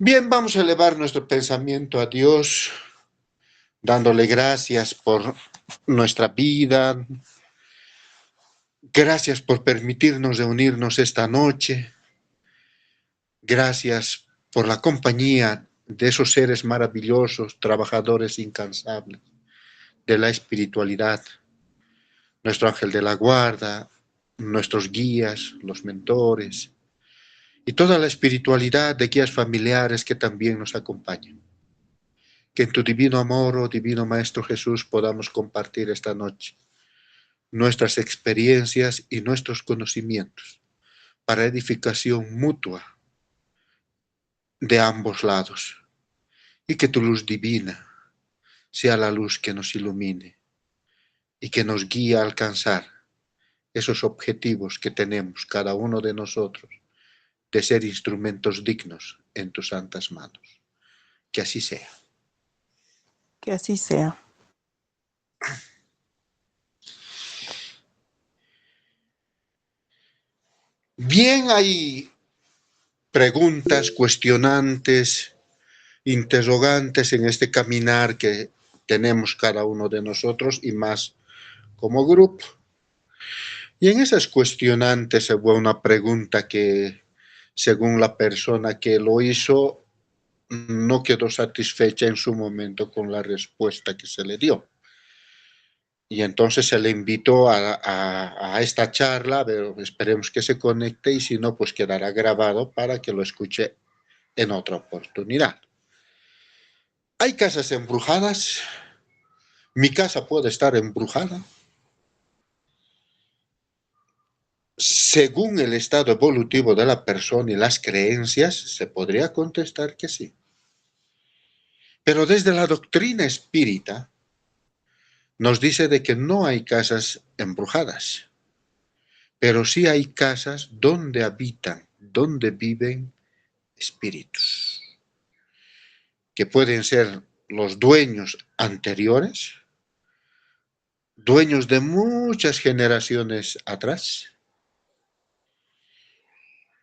Bien, vamos a elevar nuestro pensamiento a Dios, dándole gracias por nuestra vida, gracias por permitirnos reunirnos esta noche, gracias por la compañía de esos seres maravillosos, trabajadores incansables de la espiritualidad, nuestro ángel de la guarda, nuestros guías, los mentores y toda la espiritualidad de guías familiares que también nos acompañan. Que en tu divino amor, oh divino Maestro Jesús, podamos compartir esta noche nuestras experiencias y nuestros conocimientos para edificación mutua de ambos lados, y que tu luz divina sea la luz que nos ilumine y que nos guíe a alcanzar esos objetivos que tenemos cada uno de nosotros de ser instrumentos dignos en tus santas manos. Que así sea. Que así sea. Bien, hay preguntas, cuestionantes, interrogantes en este caminar que tenemos cada uno de nosotros y más como grupo. Y en esas cuestionantes hubo una pregunta que, según la persona que lo hizo, no quedó satisfecha en su momento con la respuesta que se le dio. Y entonces se le invitó a esta charla, pero esperemos que se conecte y si no, pues quedará grabado para que lo escuche en otra oportunidad. ¿Hay casas embrujadas? ¿Mi casa puede estar embrujada? Según el estado evolutivo de la persona y las creencias, se podría contestar que sí. Pero desde la doctrina espírita nos dice de que no hay casas embrujadas, pero sí hay casas donde habitan, donde viven espíritus, que pueden ser los dueños anteriores, dueños de muchas generaciones atrás,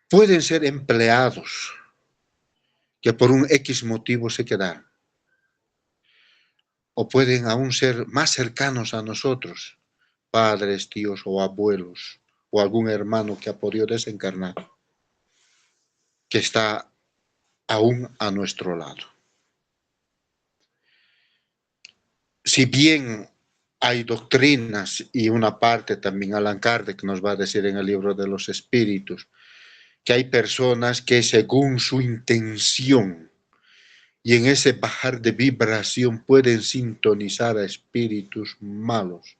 pueden ser empleados que por un X motivo se quedaron, o pueden aún ser más cercanos a nosotros, padres, tíos o abuelos, o algún hermano que ha podido desencarnar, que está aún a nuestro lado. Si bien hay doctrinas y una parte también Allan Kardec nos va a decir en el libro de los espíritus, que hay personas que según su intención y en ese bajar de vibración pueden sintonizar a espíritus malos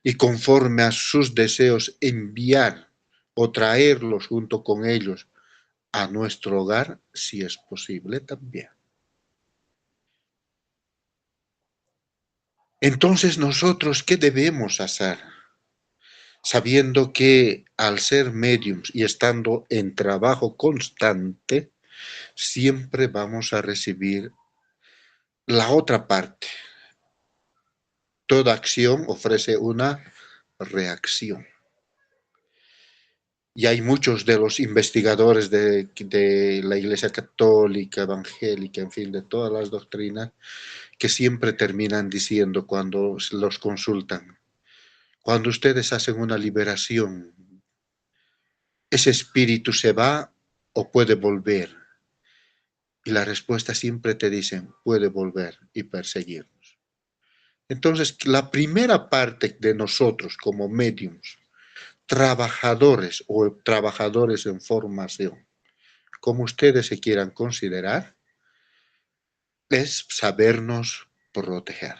y conforme a sus deseos enviar o traerlos junto con ellos a nuestro hogar, si es posible también. Entonces nosotros, ¿qué debemos hacer? Sabiendo que al ser mediums y estando en trabajo constante, siempre vamos a recibir la otra parte. Toda acción ofrece una reacción. Y hay muchos de los investigadores de la Iglesia Católica, Evangélica, en fin, de todas las doctrinas, que siempre terminan diciendo cuando los consultan, cuando ustedes hacen una liberación, ¿ese espíritu se va o puede volver? Y la respuesta siempre te dicen, puede volver y perseguirnos. Entonces, la primera parte de nosotros como mediums, trabajadores o trabajadores en formación, como ustedes se quieran considerar, es sabernos proteger.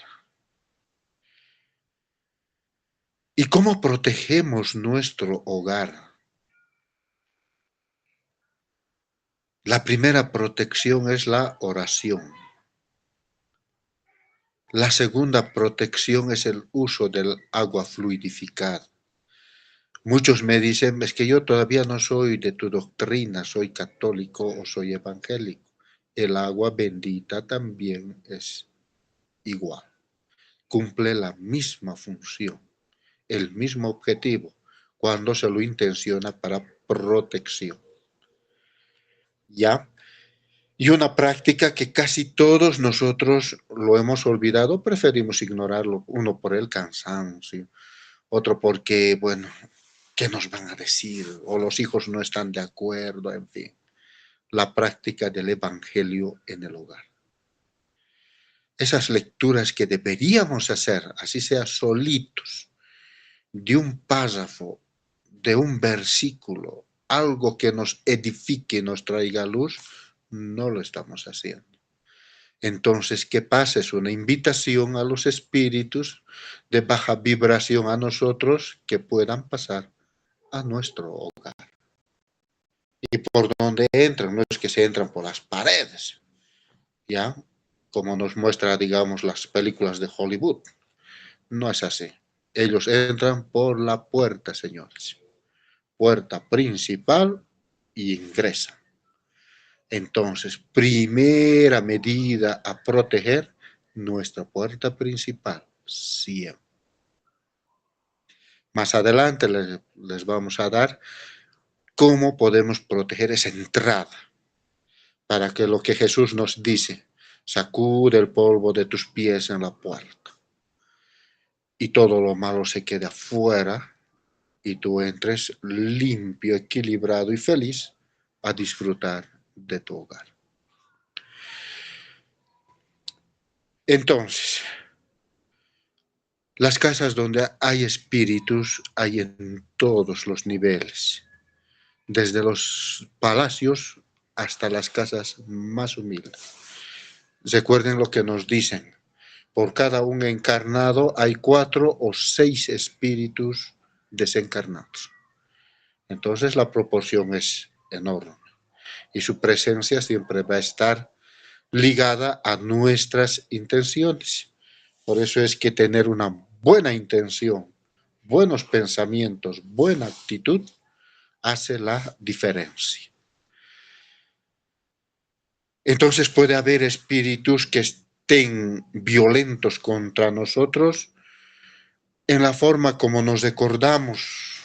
¿Y cómo protegemos nuestro hogar? La primera protección es la oración. La segunda protección es el uso del agua fluidificada. Muchos me dicen, es que yo todavía no soy de tu doctrina, soy católico o soy evangélico. El agua bendita también es igual. Cumple la misma función, el mismo objetivo, cuando se lo intenciona para protección. ¿Ya? Y una práctica que casi todos nosotros lo hemos olvidado, preferimos ignorarlo, uno por el cansancio, otro porque, bueno, ¿qué nos van a decir? O los hijos no están de acuerdo, en fin. La práctica del Evangelio en el hogar. Esas lecturas que deberíamos hacer, así sea solitos, de un párrafo, de un versículo, algo que nos edifique, nos traiga luz, no lo estamos haciendo. Entonces, ¿qué pasa? Es una invitación a los espíritus de baja vibración a nosotros que puedan pasar a nuestro hogar. ¿Y por dónde entran? No es que se entran por las paredes, ¿ya? Como nos muestra, digamos, las películas de Hollywood. No es así. Ellos entran por la puerta, señores. Puerta principal y ingresan. Entonces, primera medida a proteger, nuestra puerta principal, siempre. Más adelante les vamos a dar cómo podemos proteger esa entrada, para que lo que Jesús nos dice, sacude el polvo de tus pies en la puerta, y todo lo malo se quede afuera, y tú entres limpio, equilibrado y feliz a disfrutar de tu hogar. Entonces, las casas donde hay espíritus hay en todos los niveles, desde los palacios hasta las casas más humildes. Recuerden lo que nos dicen, por cada un encarnado hay 4 o 6 espíritus desencarnados. Entonces la proporción es enorme y su presencia siempre va a estar ligada a nuestras intenciones. Por eso es que tener una buena intención, buenos pensamientos, buena actitud, hace la diferencia. Entonces puede haber espíritus que estén violentos contra nosotros en la forma como nos recordamos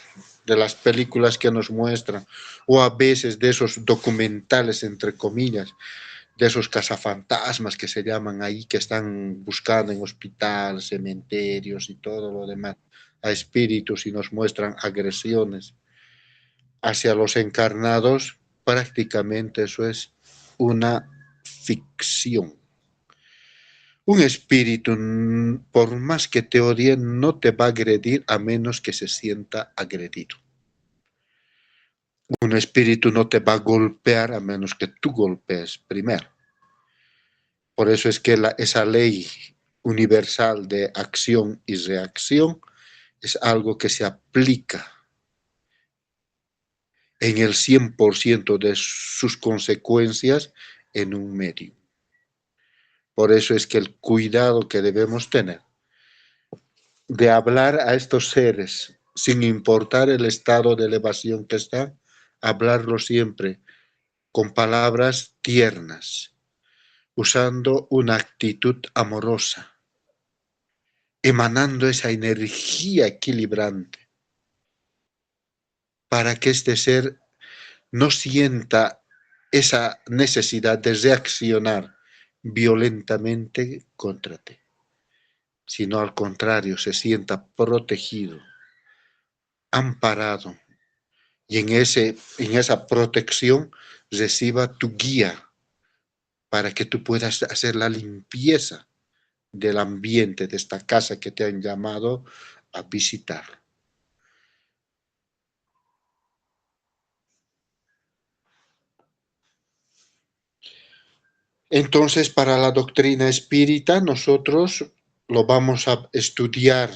de las películas que nos muestran, o a veces de esos documentales, entre comillas, de esos cazafantasmas que se llaman ahí, que están buscando en hospitales, cementerios y todo lo demás, a espíritus y nos muestran agresiones hacia los encarnados. Prácticamente eso es una ficción. Un espíritu, por más que te odie, no te va a agredir a menos que se sienta agredido. Un espíritu no te va a golpear a menos que tú golpees primero. Por eso es que esa ley universal de acción y reacción es algo que se aplica en el 100% de sus consecuencias en un medio. Por eso es que el cuidado que debemos tener de hablar a estos seres, sin importar el estado de elevación que están, hablarlo siempre con palabras tiernas, usando una actitud amorosa, emanando esa energía equilibrante, para que este ser no sienta esa necesidad de reaccionar violentamente contra ti, sino al contrario, se sienta protegido, amparado, y en esa protección reciba tu guía para que tú puedas hacer la limpieza del ambiente de esta casa que te han llamado a visitar. Entonces, para la doctrina espírita, nosotros lo vamos a estudiar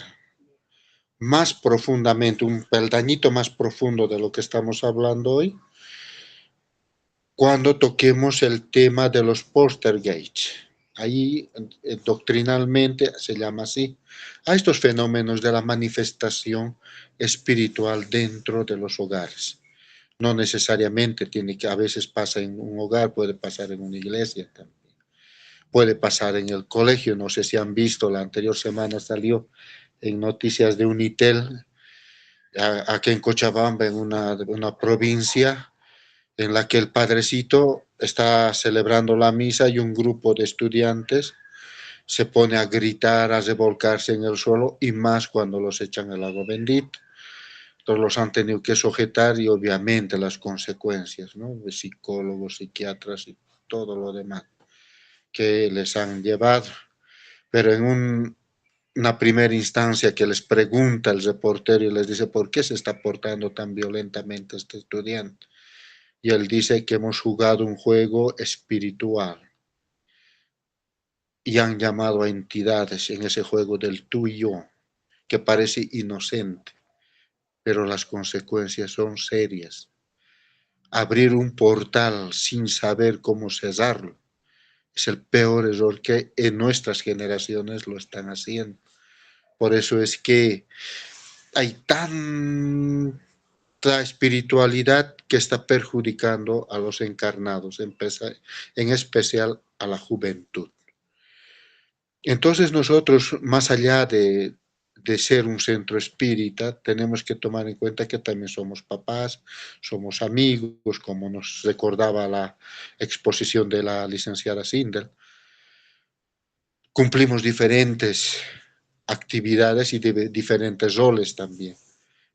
más profundamente, un peldañito más profundo de lo que estamos hablando hoy, cuando toquemos el tema de los poltergeists. Ahí, doctrinalmente, se llama así, a estos fenómenos de la manifestación espiritual dentro de los hogares. No necesariamente tiene que, a veces pasa en un hogar, puede pasar en una iglesia también. Puede pasar en el colegio, no sé si han visto, la anterior semana salió en noticias de Unitel, aquí en Cochabamba, en una provincia, en la que el padrecito está celebrando la misa y un grupo de estudiantes se pone a gritar, a revolcarse en el suelo, y más cuando los echan el agua bendita. Entonces los han tenido que sujetar y obviamente las consecuencias, ¿no? De psicólogos, psiquiatras y todo lo demás que les han llevado. Pero en una primera instancia que les pregunta el reportero y les dice, ¿por qué se está portando tan violentamente este estudiante? Y él dice que hemos jugado un juego espiritual y han llamado a entidades en ese juego del tú y yo, que parece inocente, pero las consecuencias son serias. Abrir un portal sin saber cómo cerrarlo es el peor error que en nuestras generaciones lo están haciendo. Por eso es que hay tanta espiritualidad que está perjudicando a los encarnados, en especial a la juventud. Entonces nosotros, más allá de ser un centro espírita, tenemos que tomar en cuenta que también somos papás, somos amigos, como nos recordaba la exposición de la licenciada Sindel. Cumplimos diferentes actividades y diferentes roles también.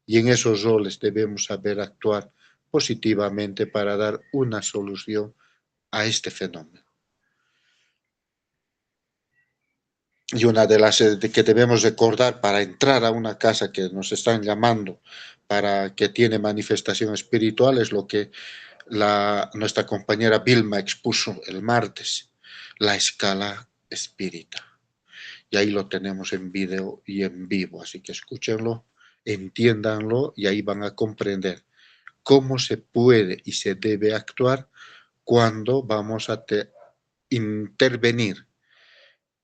Y en esos roles debemos saber actuar positivamente para dar una solución a este fenómeno. Y una de las que debemos recordar para entrar a una casa que nos están llamando, para que tiene manifestación espiritual, es lo que nuestra compañera Vilma expuso el martes, la escala espírita. Y ahí lo tenemos en vídeo y en vivo, así que escúchenlo, entiéndanlo y ahí van a comprender cómo se puede y se debe actuar cuando vamos a intervenir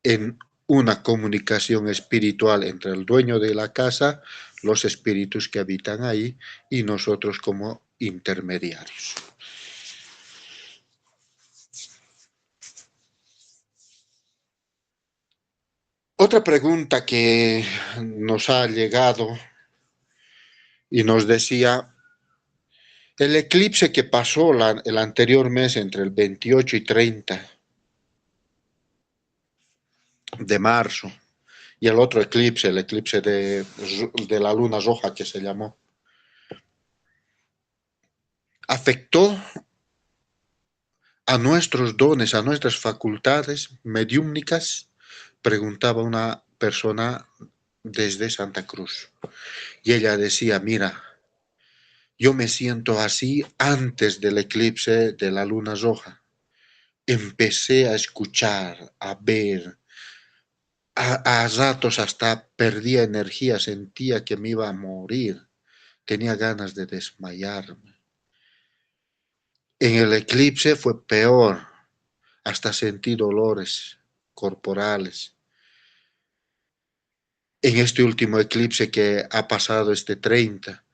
en una comunicación espiritual entre el dueño de la casa, los espíritus que habitan ahí y nosotros como intermediarios. Otra pregunta que nos ha llegado y nos decía, el eclipse que pasó el anterior mes entre el 28 y 30 de marzo, y el otro eclipse, el eclipse de la luna roja que se llamó, afectó a nuestros dones, a nuestras facultades mediúmnicas, preguntaba una persona desde Santa Cruz. Y ella decía, mira, yo me siento así antes del eclipse de la luna roja. Empecé a escuchar, a ver, a ratos hasta perdía energía, sentía que me iba a morir, tenía ganas de desmayarme. En el eclipse fue peor, hasta sentí dolores corporales. En este último eclipse que ha pasado este 30,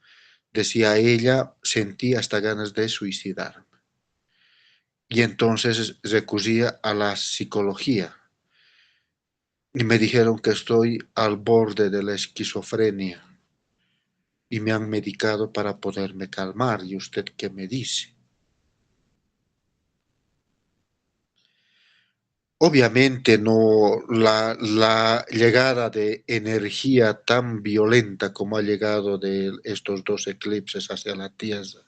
decía ella, sentí hasta ganas de suicidarme. Y entonces recurría a la psicología y me dijeron que estoy al borde de la esquizofrenia y me han medicado para poderme calmar. ¿Y usted qué me dice? Obviamente no la llegada de energía tan violenta como ha llegado de estos dos eclipses hacia la Tierra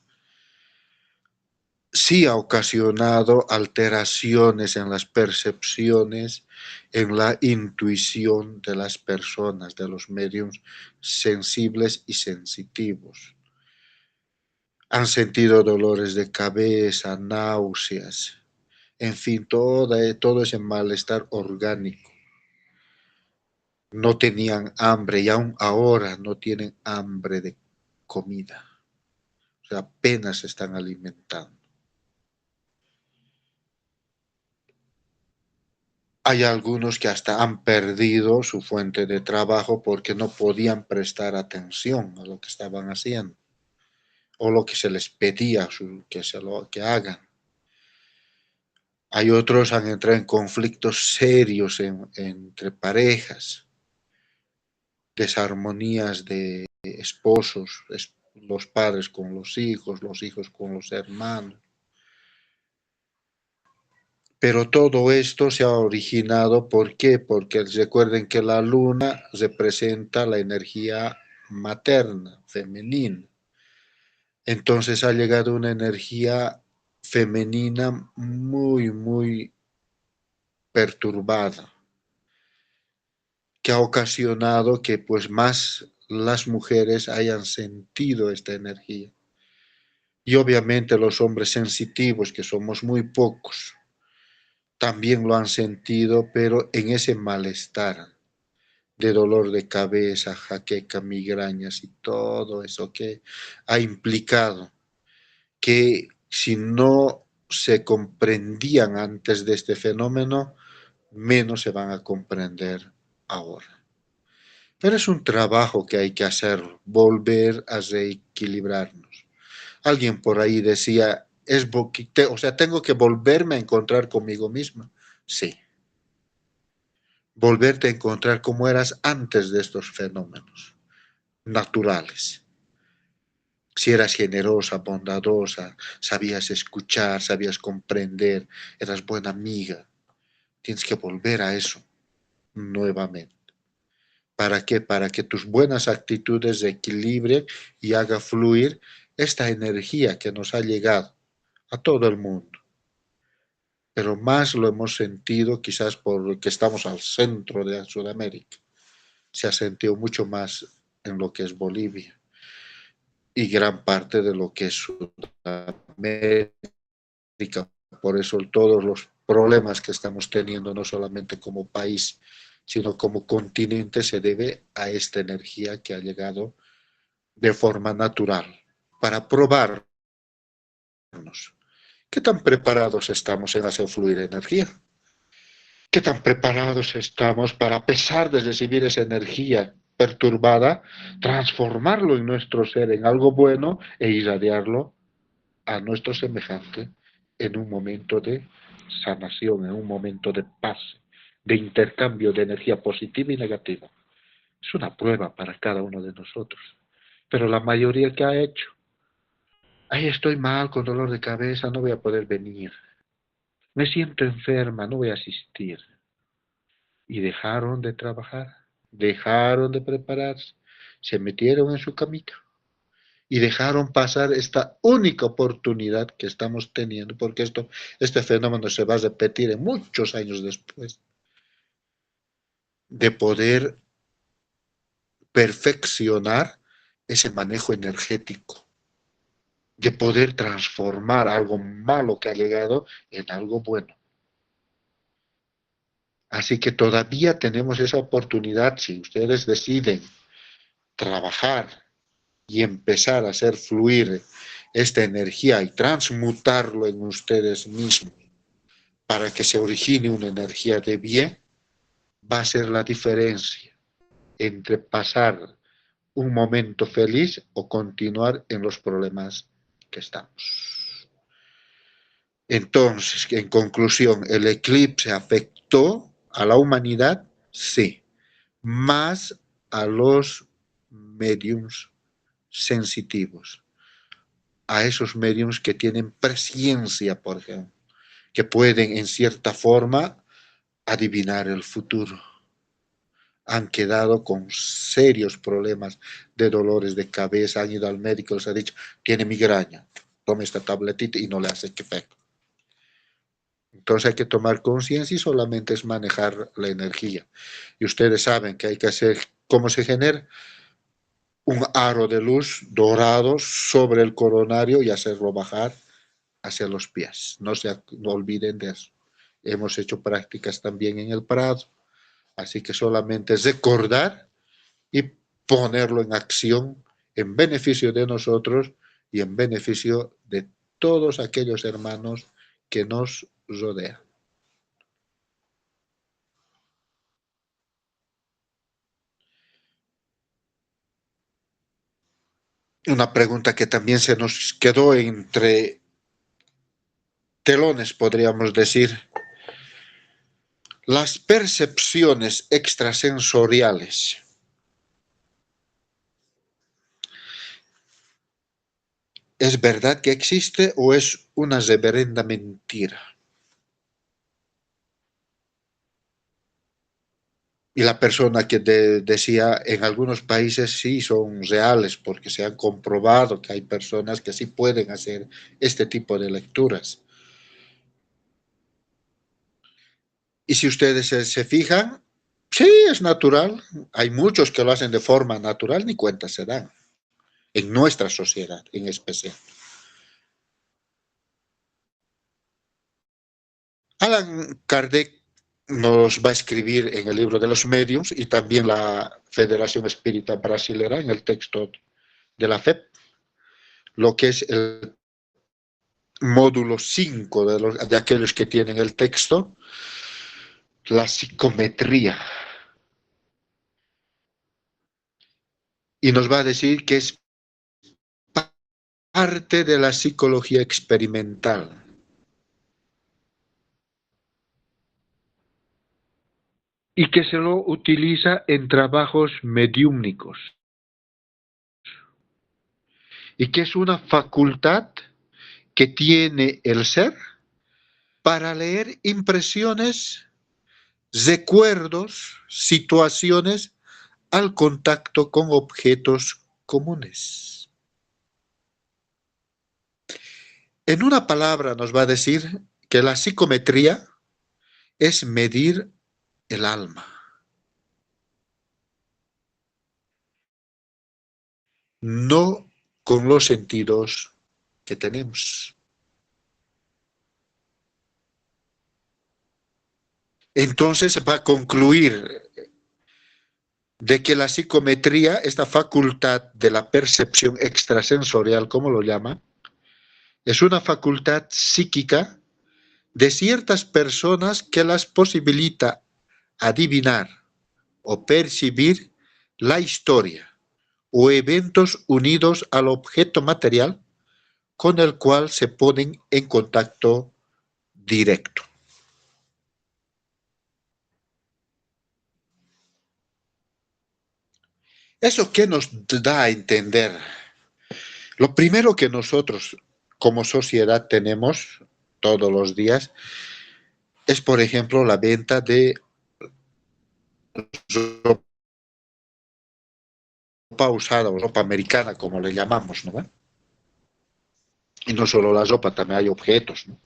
sí ha ocasionado alteraciones en las percepciones, en la intuición de las personas, de los medios sensibles y sensitivos. Han sentido dolores de cabeza, náuseas, en fin, todo ese malestar orgánico. No tenían hambre y aún ahora no tienen hambre de comida. O sea, apenas se están alimentando. Hay algunos que hasta han perdido su fuente de trabajo porque no podían prestar atención a lo que estaban haciendo o lo que se les pedía que hagan. Hay otros que han entrado en conflictos serios entre parejas, desarmonías de esposos, los padres con los hijos con los hermanos. Pero todo esto se ha originado, ¿por qué? Porque recuerden que la luna representa la energía materna, femenina. Entonces ha llegado una energía femenina muy, muy perturbada, que ha ocasionado que pues más las mujeres hayan sentido esta energía. Y obviamente los hombres sensitivos, que somos muy pocos, también lo han sentido, pero en ese malestar de dolor de cabeza, jaqueca, migrañas y todo eso que ha implicado que si no se comprendían antes de este fenómeno, menos se van a comprender ahora. Pero es un trabajo que hay que hacer, volver a reequilibrarnos. Alguien por ahí decía, o sea, tengo que volverme a encontrar conmigo misma. Sí, volverte a encontrar como eras antes de estos fenómenos naturales. Si eras generosa, bondadosa, sabías escuchar, sabías comprender, eras buena amiga, tienes que volver a eso nuevamente. ¿Para qué? Para que tus buenas actitudes equilibren y haga fluir esta energía que nos ha llegado a todo el mundo. Pero más lo hemos sentido quizás porque estamos al centro de Sudamérica. Se ha sentido mucho más en lo que es Bolivia y gran parte de lo que es Sudamérica. Por eso todos los problemas que estamos teniendo, no solamente como país, sino como continente, se debe a esta energía que ha llegado de forma natural para probarnos. ¿Qué tan preparados estamos en hacer fluir energía? ¿Qué tan preparados estamos para, a pesar de recibir esa energía perturbada, transformarlo en nuestro ser en algo bueno e irradiarlo a nuestro semejante en un momento de sanación, en un momento de paz, de intercambio de energía positiva y negativa? Es una prueba para cada uno de nosotros. Pero la mayoría que ha hecho, ay, estoy mal, con dolor de cabeza, no voy a poder venir. Me siento enferma, no voy a asistir. Y dejaron de trabajar, dejaron de prepararse, se metieron en su camita y dejaron pasar esta única oportunidad que estamos teniendo, porque este fenómeno se va a repetir en muchos años después, de poder perfeccionar ese manejo energético, de poder transformar algo malo que ha llegado en algo bueno. Así que todavía tenemos esa oportunidad, si ustedes deciden trabajar y empezar a hacer fluir esta energía y transmutarlo en ustedes mismos para que se origine una energía de bien, va a ser la diferencia entre pasar un momento feliz o continuar en los problemas que estamos. Entonces, en conclusión, ¿el eclipse afectó a la humanidad? Sí, más a los mediums sensitivos, a esos mediums que tienen presciencia, por ejemplo, que pueden en cierta forma adivinar el futuro. Han quedado con serios problemas de dolores de cabeza, han ido al médico, les ha dicho, tiene migraña, tome esta tabletita y no le hace efecto. Entonces hay que tomar conciencia y solamente es manejar la energía. Y ustedes saben que hay que hacer, ¿cómo se genera? Un aro de luz dorado sobre el coronario y hacerlo bajar hacia los pies. No olviden de eso. Hemos hecho prácticas también en el Prado, así que solamente es recordar y ponerlo en acción en beneficio de nosotros y en beneficio de todos aquellos hermanos que nos rodean. Una pregunta que también se nos quedó entre telones, podríamos decir. Las percepciones extrasensoriales, ¿es verdad que existe o es una reverenda mentira? Y la persona que decía, en algunos países sí son reales, porque se han comprobado que hay personas que sí pueden hacer este tipo de lecturas. Y si ustedes se fijan, sí, es natural. Hay muchos que lo hacen de forma natural, ni cuenta se dan. En nuestra sociedad en especial. Allan Kardec nos va a escribir en el libro de los medios y también la Federación Espírita Brasilera en el texto de la FEP, lo que es el módulo 5 de aquellos que tienen el texto, la psicometría. Y nos va a decir que es parte de la psicología experimental. Y que se lo utiliza en trabajos mediúmnicos. Y que es una facultad que tiene el ser para leer impresiones, recuerdos, situaciones al contacto con objetos comunes. En una palabra nos va a decir que la psicometría es medir el alma. No con los sentidos que tenemos. Entonces va a concluir de que la psicometría, esta facultad de la percepción extrasensorial, como lo llama, es una facultad psíquica de ciertas personas que las posibilita adivinar o percibir la historia o eventos unidos al objeto material con el cual se ponen en contacto directo. ¿Eso qué nos da a entender? Lo primero que nosotros como sociedad tenemos todos los días es, por ejemplo, la venta de ropa usada o ropa americana, como le llamamos, ¿no? Y no solo la ropa, también hay objetos, ¿no?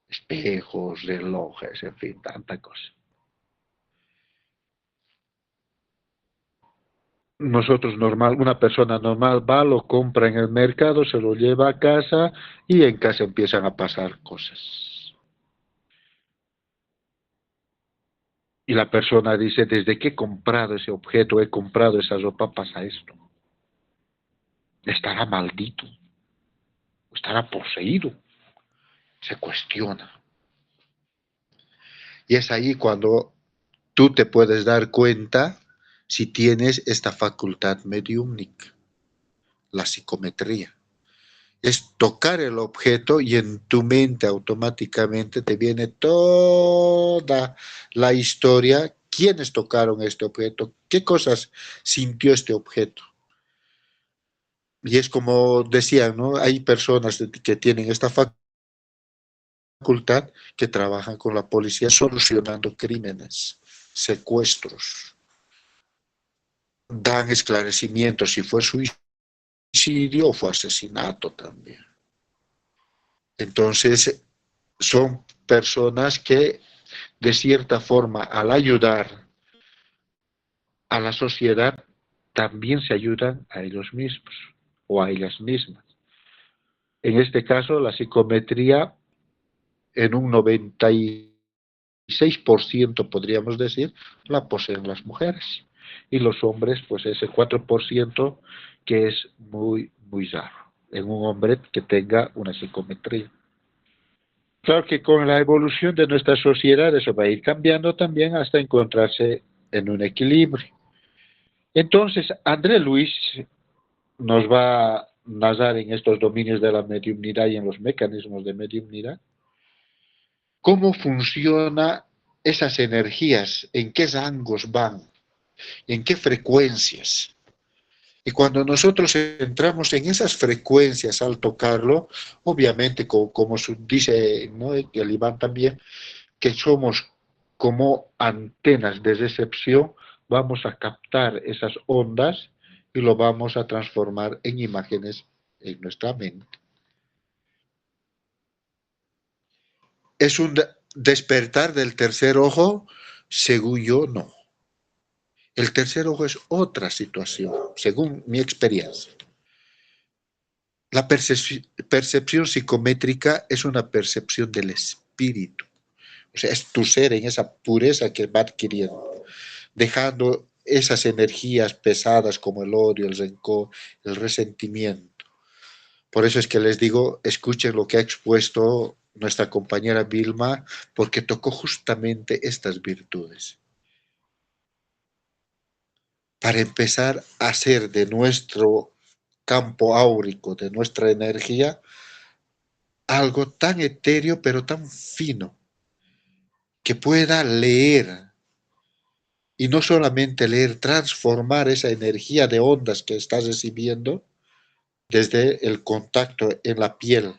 Espejos, relojes, en fin, tanta cosa. Nosotros normal, una persona normal va, lo compra en el mercado, se lo lleva a casa y en casa empiezan a pasar cosas. Y la persona dice, desde que he comprado ese objeto, he comprado esa ropa, pasa esto. Estará maldito, estará poseído, se cuestiona. Y es ahí cuando tú te puedes dar cuenta si tienes esta facultad mediúmnica, la psicometría. Es tocar el objeto y en tu mente automáticamente te viene toda la historia, quiénes tocaron este objeto, qué cosas sintió este objeto. Y es como decían, ¿no? Hay personas que tienen esta facultad que trabajan con la policía solucionando crímenes, secuestros, dan esclarecimientos si fue suicidio o fue asesinato también. Entonces, son personas que, de cierta forma, al ayudar a la sociedad, también se ayudan a ellos mismos o a ellas mismas. En este caso, la psicometría, en un 96% podríamos decir, la poseen las mujeres. Y los hombres, pues ese 4% que es muy, muy raro en un hombre que tenga una psicometría. Claro que con la evolución de nuestra sociedad eso va a ir cambiando también hasta encontrarse en un equilibrio. Entonces, André Luis nos va a narrar en estos dominios de la mediumnidad y en los mecanismos de mediumnidad cómo funciona esas energías, en qué rangos van, en qué frecuencias. Y cuando nosotros entramos en esas frecuencias al tocarlo, obviamente, como dice, ¿no?, el Iván también, que somos como antenas de recepción, vamos a captar esas ondas y lo vamos a transformar en imágenes en nuestra mente. ¿Es un despertar del tercer ojo? Según yo, no. El tercer ojo es otra situación, según mi experiencia. La percepción psicométrica es una percepción del espíritu. O sea, es tu ser en esa pureza que va adquiriendo, dejando esas energías pesadas como el odio, el rencor, el resentimiento. Por eso es que les digo, escuchen lo que ha expuesto nuestra compañera Vilma, porque tocó justamente estas virtudes. Para empezar a hacer de nuestro campo áurico, de nuestra energía, algo tan etéreo pero tan fino, que pueda leer, y no solamente leer, transformar esa energía de ondas que estás recibiendo desde el contacto en la piel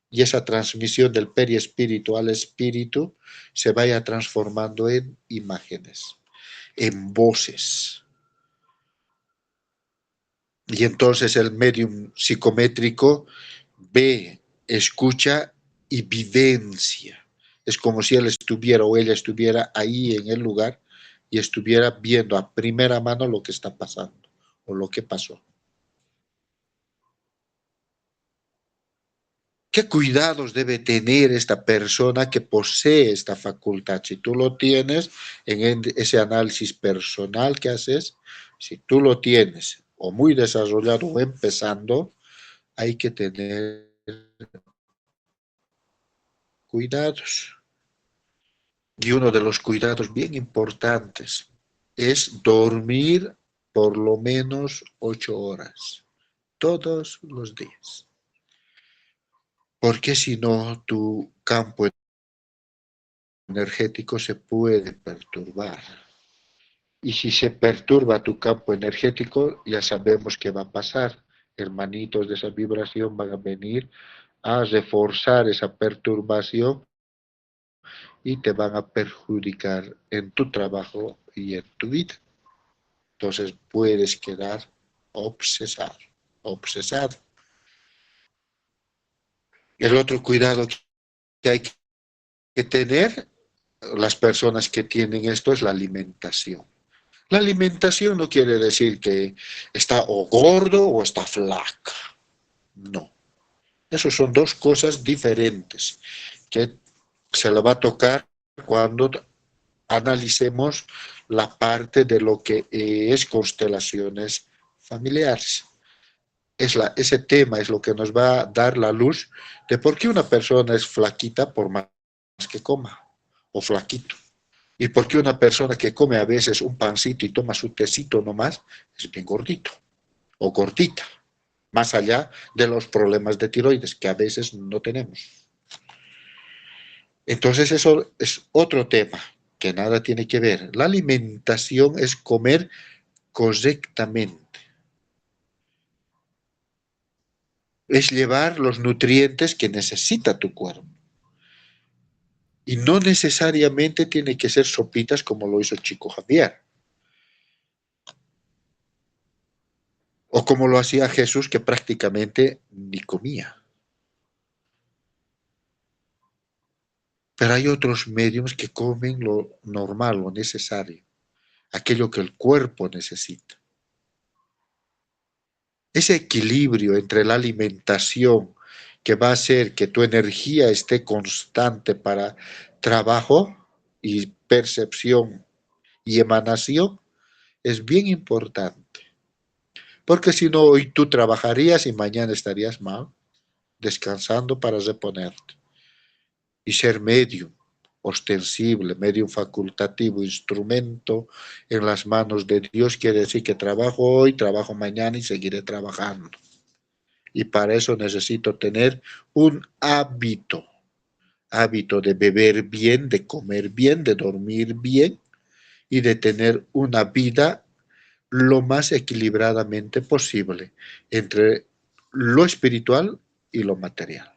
y esa transmisión del perispíritu al espíritu se vaya transformando en imágenes, en voces. Y entonces el medium psicométrico ve, escucha y vivencia. Es como si él estuviera o ella estuviera ahí en el lugar y estuviera viendo a primera mano lo que está pasando o lo que pasó. ¿Qué cuidados debe tener esta persona que posee esta facultad? Si tú lo tienes en ese análisis personal que haces, si tú lo tienes o muy desarrollado o empezando, hay que tener cuidados. Y uno de los cuidados bien importantes es dormir por lo menos 8 horas todos los días. Porque si no, tu campo energético se puede perturbar. Y si se perturba tu campo energético, ya sabemos qué va a pasar. Hermanitos de esa vibración van a venir a reforzar esa perturbación y te van a perjudicar en tu trabajo y en tu vida. Entonces puedes quedar obsesado, obsesado. El otro cuidado que hay que tener las personas que tienen esto es la alimentación. La alimentación no quiere decir que está o gordo o está flaca. No. Esas son dos cosas diferentes que se le va a tocar cuando analicemos la parte de lo que es constelaciones familiares. Ese tema es lo que nos va a dar la luz de por qué una persona es flaquita por más que coma, o flaquito. Y por qué una persona que come a veces un pancito y toma su tecito nomás es bien gordito o gordita, más allá de los problemas de tiroides que a veces no tenemos. Entonces eso es otro tema que nada tiene que ver. La alimentación es comer correctamente. Es llevar los nutrientes que necesita tu cuerpo. Y no necesariamente tiene que ser sopitas como lo hizo el chico Javier. O como lo hacía Jesús, que prácticamente ni comía. Pero hay otros medios que comen lo normal, lo necesario, aquello que el cuerpo necesita. Ese equilibrio entre la alimentación que va a hacer que tu energía esté constante para trabajo y percepción y emanación es bien importante. Porque si no, hoy tú trabajarías y mañana estarías mal, descansando para reponerte. Y ser medium, ostensible, medium facultativo, instrumento en las manos de Dios, quiere decir que trabajo hoy, trabajo mañana y seguiré trabajando. Y para eso necesito tener un hábito de beber bien, de comer bien, de dormir bien y de tener una vida lo más equilibradamente posible entre lo espiritual y lo material.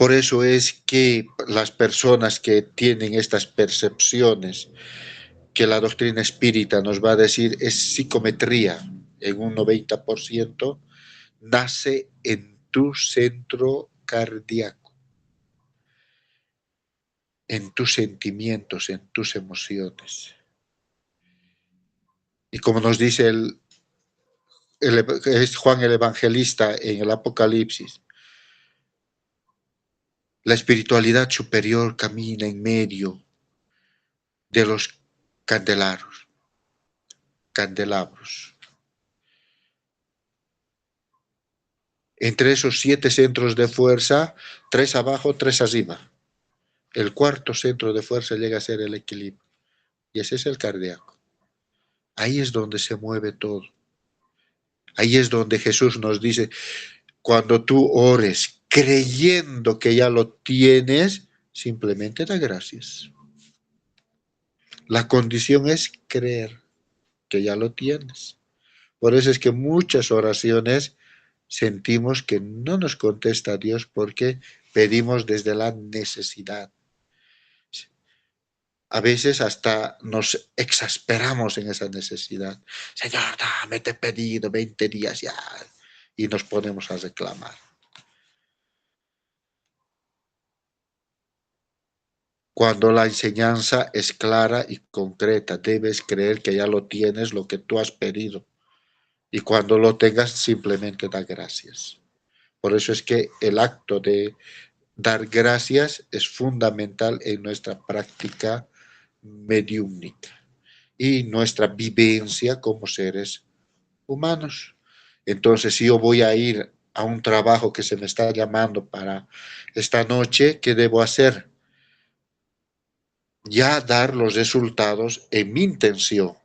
Por eso es que las personas que tienen estas percepciones, que la doctrina espírita nos va a decir es psicometría en un 90%, nace en tu centro cardíaco, en tus sentimientos, en tus emociones. Y como nos dice es Juan el Evangelista en el Apocalipsis, la espiritualidad superior camina en medio de los candelabros. Entre esos 7 centros de fuerza, 3 abajo, 3 arriba. El cuarto centro de fuerza llega a ser el equilibrio. Y ese es el cardíaco. Ahí es donde se mueve todo. Ahí es donde Jesús nos dice, cuando tú ores creyendo que ya lo tienes, simplemente da gracias. La condición es creer que ya lo tienes. Por eso es que muchas oraciones sentimos que no nos contesta Dios porque pedimos desde la necesidad. A veces hasta nos exasperamos en esa necesidad. Señor, dame, te he pedido 20 días ya. Y nos ponemos a reclamar. Cuando la enseñanza es clara y concreta, debes creer que ya lo tienes, lo que tú has pedido. Y cuando lo tengas, simplemente da gracias. Por eso es que el acto de dar gracias es fundamental en nuestra práctica mediúmnica y nuestra vivencia como seres humanos. Entonces, si yo voy a ir a un trabajo que se me está llamando para esta noche, ¿qué debo hacer? Ya dar los resultados en mi intención.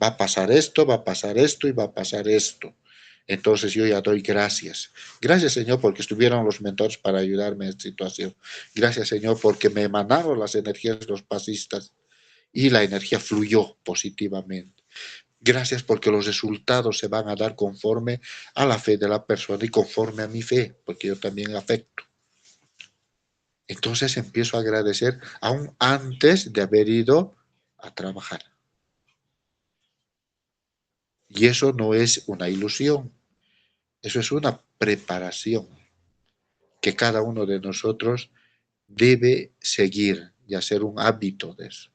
Va a pasar esto, va a pasar esto y va a pasar esto. Entonces yo ya doy gracias. Gracias, Señor, porque estuvieron los mentores para ayudarme en esta situación. Gracias, Señor, porque me emanaron las energías de los pasistas y la energía fluyó positivamente. Gracias porque los resultados se van a dar conforme a la fe de la persona y conforme a mi fe, porque yo también afecto. Entonces empiezo a agradecer aún antes de haber ido a trabajar. Y eso no es una ilusión, eso es una preparación que cada uno de nosotros debe seguir y hacer un hábito de eso.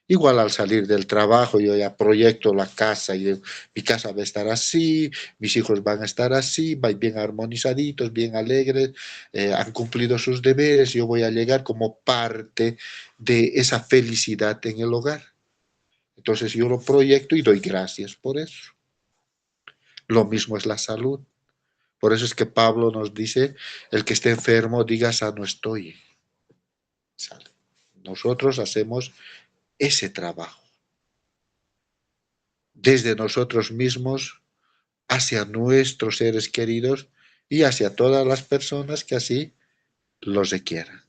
Igual al salir del trabajo yo ya proyecto la casa y mi casa va a estar así, mis hijos van a estar así, van bien armonizaditos, bien alegres, han cumplido sus deberes, yo voy a llegar como parte de esa felicidad en el hogar. Entonces yo lo proyecto y doy gracias por eso. Lo mismo es la salud. Por eso es que Pablo nos dice, el que esté enfermo diga sano estoy. Nosotros hacemos ese trabajo. Desde nosotros mismos hacia nuestros seres queridos y hacia todas las personas que así los requieran.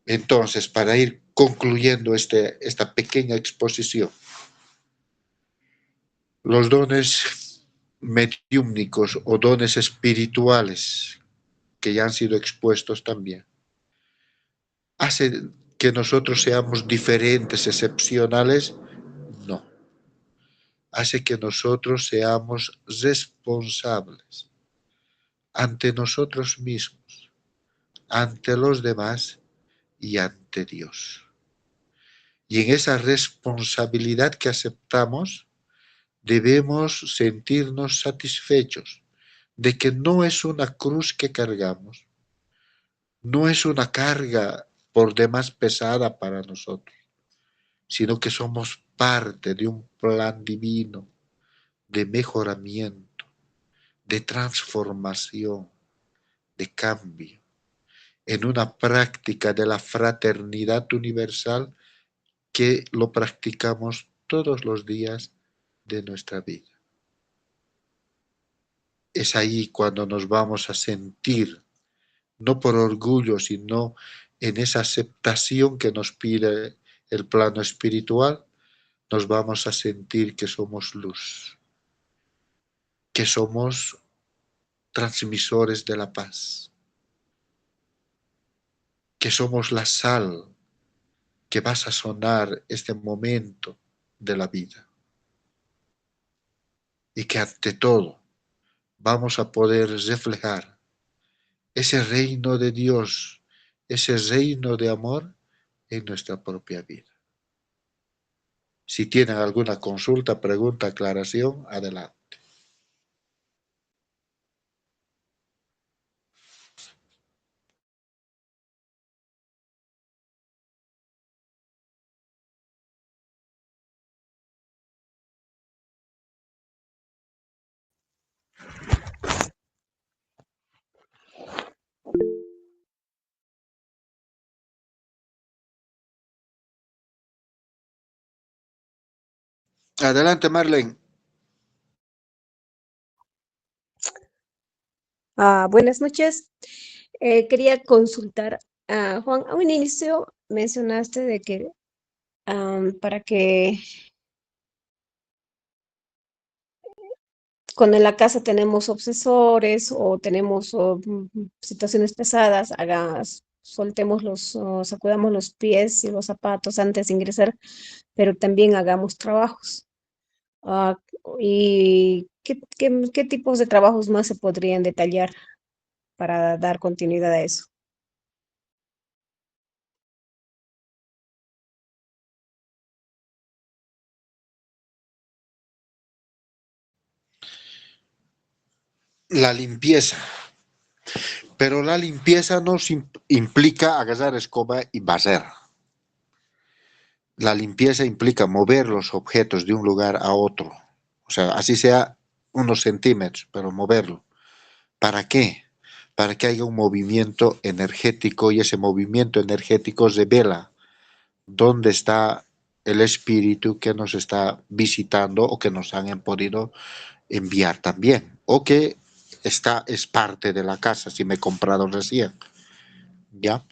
Entonces, para ir concluyendo esta pequeña exposición, los dones mediúmnicos o dones espirituales que ya han sido expuestos también, hacen que nosotros seamos diferentes, excepcionales, no. Hace que nosotros seamos responsables ante nosotros mismos, ante los demás y ante Dios. Y en esa responsabilidad que aceptamos, debemos sentirnos satisfechos de que no es una cruz que cargamos, no es una carga por demás pesada para nosotros, sino que somos parte de un plan divino de mejoramiento, de transformación, de cambio, en una práctica de la fraternidad universal que lo practicamos todos los días de nuestra vida. Es ahí cuando nos vamos a sentir, no por orgullo, sino en esa aceptación que nos pide el plano espiritual, nos vamos a sentir que somos luz, que somos transmisores de la paz, que somos la sal que va a sazonar este momento de la vida y que ante todo vamos a poder reflejar ese reino de Dios, ese reino de amor en nuestra propia vida. Si tienen alguna consulta, pregunta, aclaración, adelante. Adelante, Marlene. Buenas noches. Quería consultar a Juan. A un inicio mencionaste de que para que cuando en la casa tenemos obsesores o tenemos situaciones pesadas, soltemos sacudamos los pies y los zapatos antes de ingresar, pero también hagamos trabajos. Ah, ¿Y qué tipos de trabajos más se podrían detallar para dar continuidad a eso? La limpieza. Pero la limpieza no implica agarrar escoba y barrer. La limpieza implica mover los objetos de un lugar a otro. O sea, así sea unos centímetros, pero moverlo. ¿Para qué? Para que haya un movimiento energético y ese movimiento energético revela dónde está el espíritu que nos está visitando o que nos han podido enviar también. O que es parte de la casa, si me he comprado recién. ¿Ya?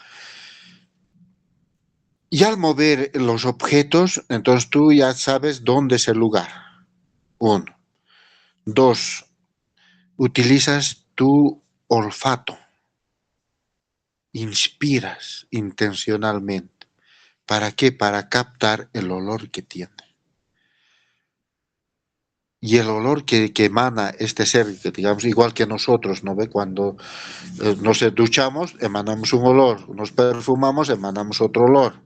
Y al mover los objetos, entonces tú ya sabes dónde es el lugar. Uno. Dos, utilizas tu olfato. Inspiras intencionalmente. ¿Para qué? Para captar el olor que tiene. Y el olor que emana este ser, que digamos, igual que nosotros, ¿no ve? Cuando nos duchamos, emanamos un olor, nos perfumamos, emanamos otro olor.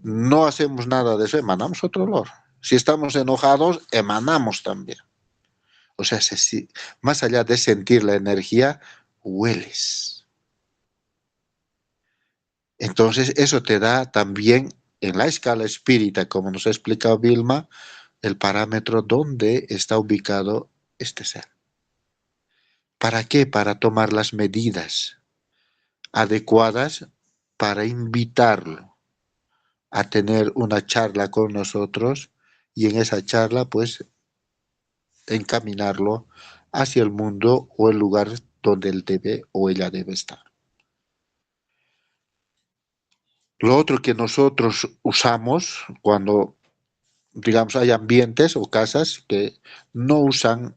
No hacemos nada de eso, emanamos otro olor. Si estamos enojados, emanamos también. O sea, más allá de sentir la energía, hueles. Entonces, eso te da también, en la escala espírita, como nos ha explicado Vilma, el parámetro donde está ubicado este ser. ¿Para qué? Para tomar las medidas adecuadas para invitarlo a tener una charla con nosotros y en esa charla, pues, encaminarlo hacia el mundo o el lugar donde él debe o ella debe estar. Lo otro que nosotros usamos cuando, digamos, hay ambientes o casas que no usan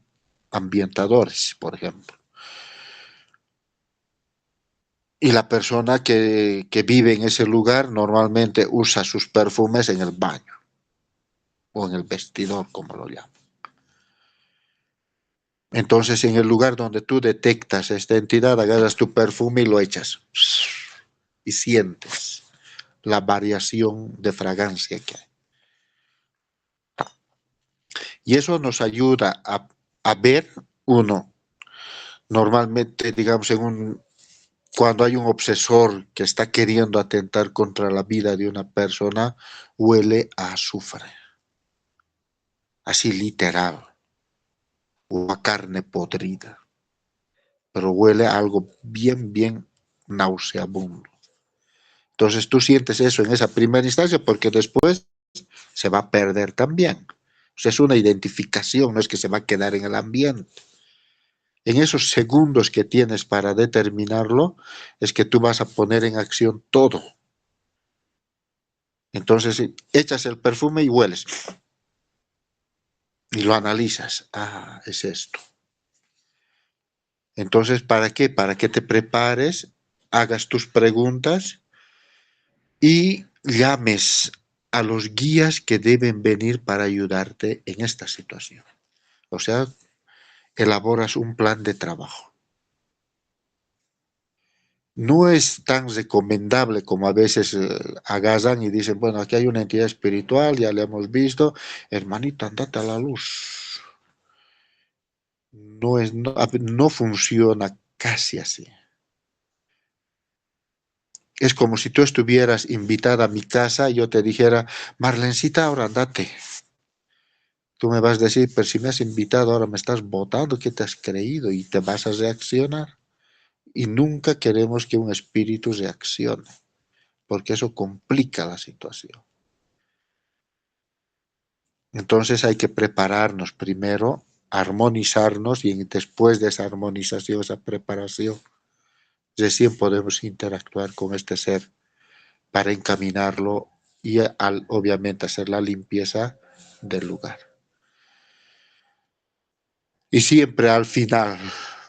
ambientadores, por ejemplo. Y la persona que vive en ese lugar normalmente usa sus perfumes en el baño o en el vestidor, como lo llaman. Entonces, en el lugar donde tú detectas esta entidad, agarras tu perfume y lo echas. Y sientes la variación de fragancia que hay. Y eso nos ayuda a ver, uno, normalmente, digamos, cuando hay un obsesor que está queriendo atentar contra la vida de una persona, huele a azufre, así literal, o a carne podrida, pero huele a algo bien, bien nauseabundo. Entonces tú sientes eso en esa primera instancia porque después se va a perder también. O sea, es una identificación, no es que se va a quedar en el ambiente. En esos segundos que tienes para determinarlo, es que tú vas a poner en acción todo. Entonces echas el perfume y hueles. Y lo analizas. Ah, es esto. Entonces, ¿para qué? Para que te prepares, hagas tus preguntas y llames a los guías que deben venir para ayudarte en esta situación. O sea, elaboras un plan de trabajo. No es tan recomendable como a veces agarran y dicen, bueno, aquí hay una entidad espiritual, ya la hemos visto, hermanito, andate a la luz. No funciona casi así. Es como si tú estuvieras invitada a mi casa y yo te dijera, Marlencita, ahora andate. Tú me vas a decir, pero si me has invitado, ahora me estás votando, ¿qué te has creído? Y te vas a reaccionar. Y nunca queremos que un espíritu reaccione, porque eso complica la situación. Entonces hay que prepararnos primero, armonizarnos y después de esa armonización, esa preparación, recién podemos interactuar con este ser para encaminarlo y obviamente hacer la limpieza del lugar. Y siempre al final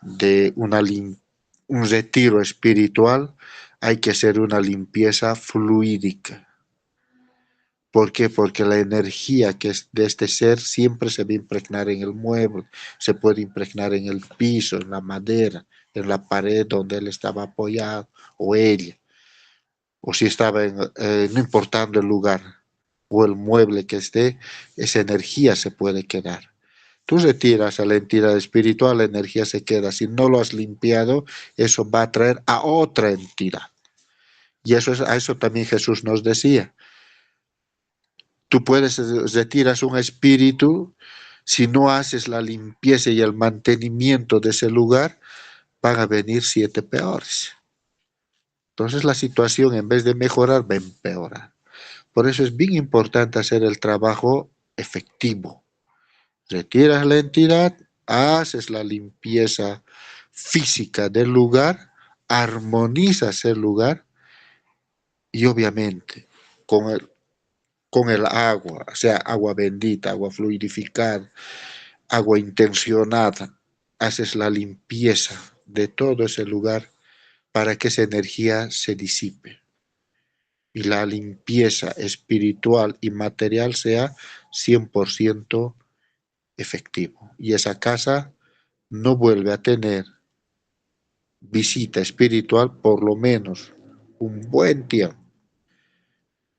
de un retiro espiritual hay que hacer una limpieza fluídica. ¿Por qué? Porque la energía que es de este ser siempre se va a impregnar en el mueble, se puede impregnar en el piso, en la madera, en la pared donde él estaba apoyado, o ella, o si estaba no importando el lugar o el mueble que esté, esa energía se puede quedar. Tú retiras a la entidad espiritual, la energía se queda. Si no lo has limpiado, eso va a traer a otra entidad. Y a eso también Jesús nos decía. Tú retiras un espíritu, si no haces la limpieza y el mantenimiento de ese lugar, van a venir 7 peores. Entonces la situación en vez de mejorar va a empeorar. Por eso es bien importante hacer el trabajo efectivo. Retiras la entidad, haces la limpieza física del lugar, armonizas el lugar y obviamente con el agua, o sea, agua bendita, agua fluidificada, agua intencionada, haces la limpieza de todo ese lugar para que esa energía se disipe y la limpieza espiritual y material sea 100% efectivo. Y esa casa no vuelve a tener visita espiritual por lo menos un buen tiempo.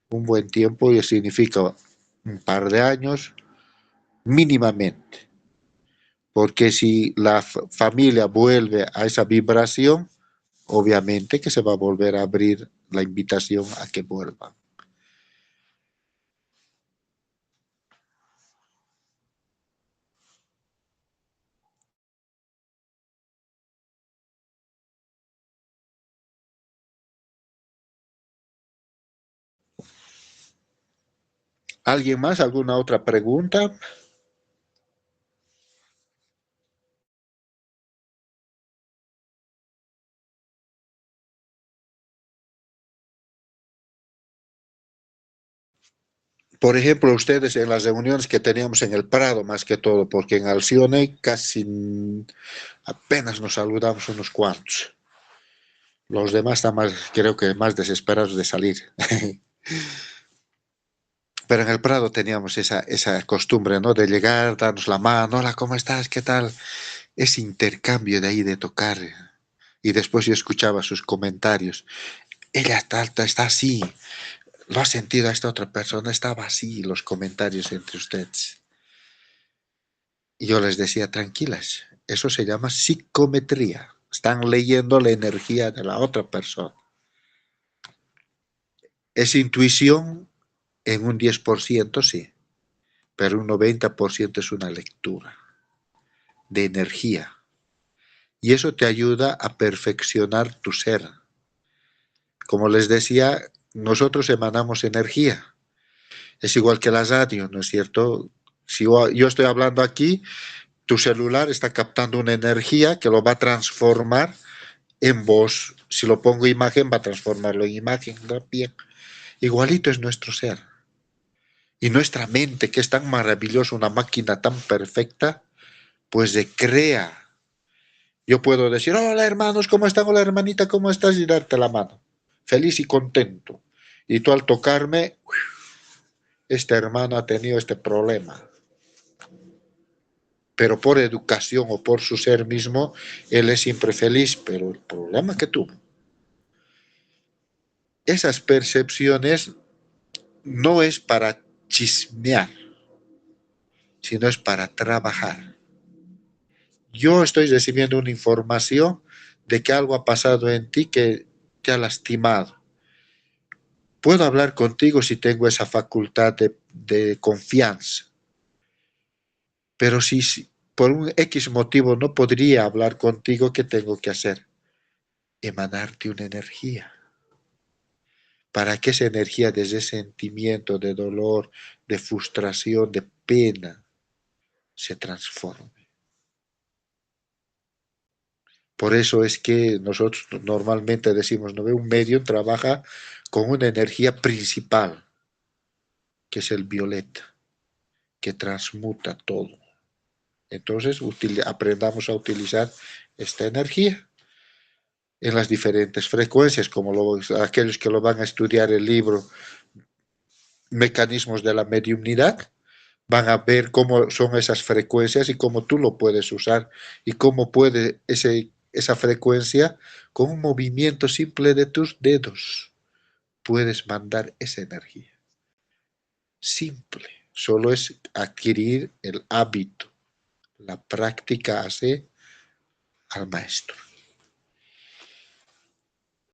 Un buen tiempo y significa un par de años mínimamente. Porque si la familia vuelve a esa vibración, obviamente que se va a volver a abrir la invitación a que vuelvan. ¿Alguien más? ¿Alguna otra pregunta? Por ejemplo, ustedes en las reuniones que teníamos en el Prado, más que todo, porque en Alcione casi apenas nos saludamos unos cuantos. Los demás están más, creo que más desesperados de salir. Pero en el Prado teníamos esa costumbre, ¿no? De llegar, darnos la mano, hola, ¿cómo estás? ¿Qué tal? Ese intercambio de ahí, de tocar. Y después yo escuchaba sus comentarios. Ella está así. ¿Lo ha sentido a esta otra persona? Estaba así, los comentarios entre ustedes. Y yo les decía, tranquilas, eso se llama psicometría. Están leyendo la energía de la otra persona. Es intuición en un 10%, sí, pero un 90% es una lectura de energía. Y eso te ayuda a perfeccionar tu ser. Como les decía, nosotros emanamos energía. Es igual que la radio, ¿no es cierto? Si yo estoy hablando aquí, tu celular está captando una energía que lo va a transformar en voz. Si lo pongo imagen, va a transformarlo en imagen también. Igualito es nuestro ser. Y nuestra mente, que es tan maravillosa, una máquina tan perfecta, pues crea Yo puedo decir, hola hermanos, ¿cómo están? Hola hermanita, ¿cómo estás? Y darte la mano, feliz y contento. Y tú al tocarme, esta hermana ha tenido este problema. Pero por educación o por su ser mismo, él es siempre feliz, pero el problema que tuvo. Esas percepciones no es para chismear, sino es para trabajar. Yo estoy recibiendo una información de que algo ha pasado en ti que te ha lastimado. Puedo hablar contigo si tengo esa facultad de confianza, pero si por un X motivo no podría hablar contigo, ¿qué tengo que hacer? Emanarte una energía, para que esa energía de ese sentimiento de dolor, de frustración, de pena, se transforme. Por eso es que nosotros normalmente decimos, ¿no ve? Un medio trabaja con una energía principal, que es el violeta, que transmuta todo. Entonces, aprendamos a utilizar esta energía en las diferentes frecuencias, como aquellos que lo van a estudiar el libro Mecanismos de la Mediumnidad, van a ver cómo son esas frecuencias y cómo tú lo puedes usar y cómo puede esa frecuencia, con un movimiento simple de tus dedos, puedes mandar esa energía. Simple, solo es adquirir el hábito. La práctica hace al maestro.